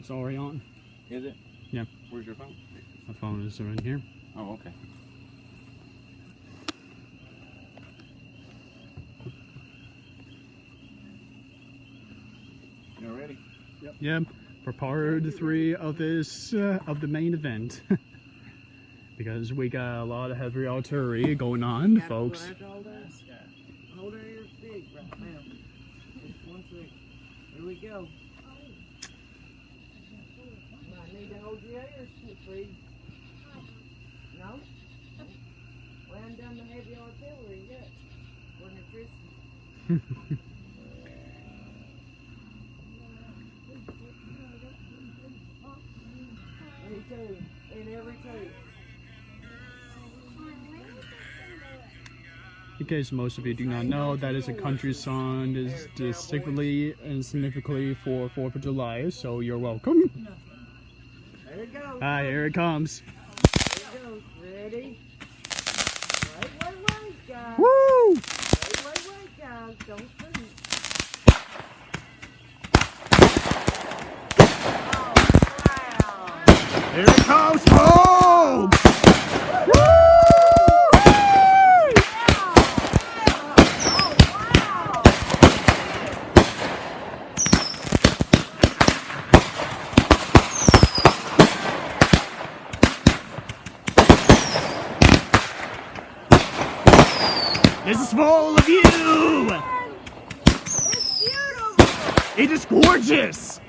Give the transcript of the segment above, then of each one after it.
It's already on. Is it? Yeah. Where's your phone? My phone is right here. Oh, okay. You ready? Yep. For part 3 of this of the main event, because we got a lot of heavy artillery going on, folks. Hold her ears big right now. Just 1 second. Here we go. Might need to hold your ears free. No? We haven't done the heavy artillery yet. We're Tristan. Me too. In every tube. In case most of you do not know, that is a country song is distinctly and significantly for 4th of July, so you're welcome. There it goes. Ah, here it comes. There it goes. Ready? Wait, guys. Woo! Wait, guys. Don't shoot. Here it comes, folks! Woo! This is for all of you! It's beautiful! It is gorgeous!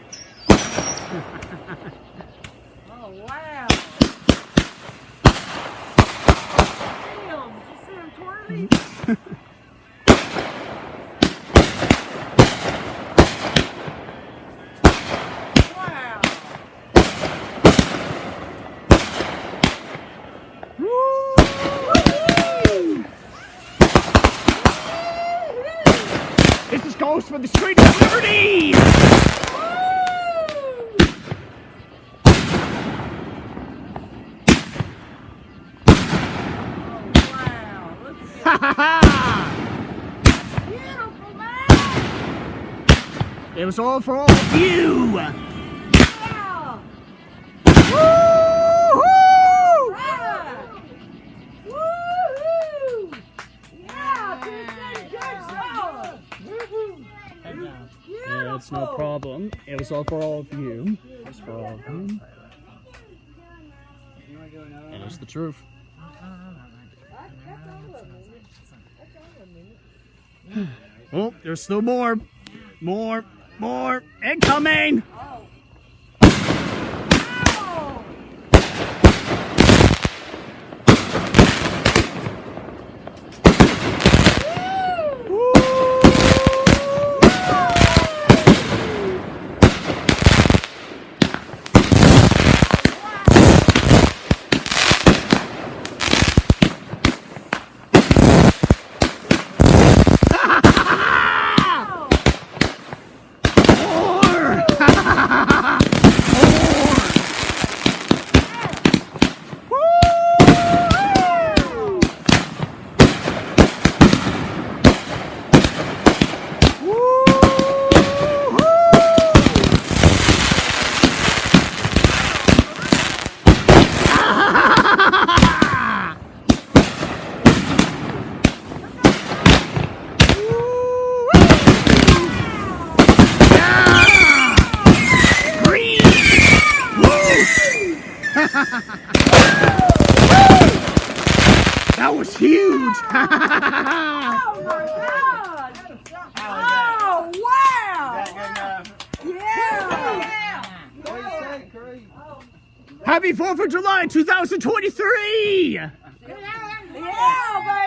Oh, wow! Damn, did you see him twirling? Wow! This is goes for the street of liberty! Wow! Look at Ha ha ha! beautiful, man! It was all for all of you! Yeah! Woo-hoo! Right! Woo-hoo! Yeah, Tristan, good job! Yeah, it's no problem. It was all for all of you. It's for all of you. And it's the truth. Oh, there's still more. More. Incoming! Oh. That was huge! Oh my God! Oh wow! Yeah! Happy 4th of July 2023! Yeah,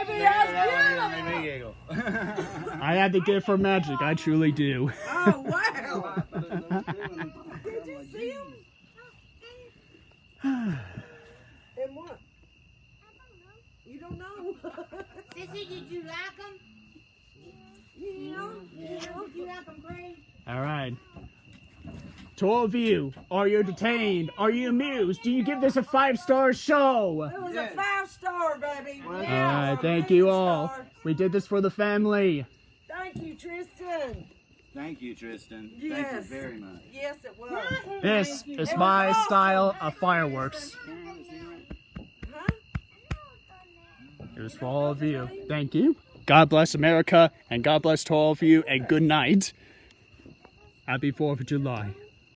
baby, that's beautiful! I have the gift for magic, I truly do. Oh wow! Did you see him? And what? You don't know? Sissy, did you like them? You know? Did you like them, Craig? Alright. To all of you, are you entertained? Are you amused? Do you give this a 5-star show? It was a 5-star, baby. Alright, thank you all. We did this for the family. Thank you, Tristan. Thank you, Tristan. Yes. Thank you very much. Yes, it was. This is my style of fireworks. Huh? It was for all of you. Thank you. God bless America, and God bless to all of you, and good night. Happy 4th of July.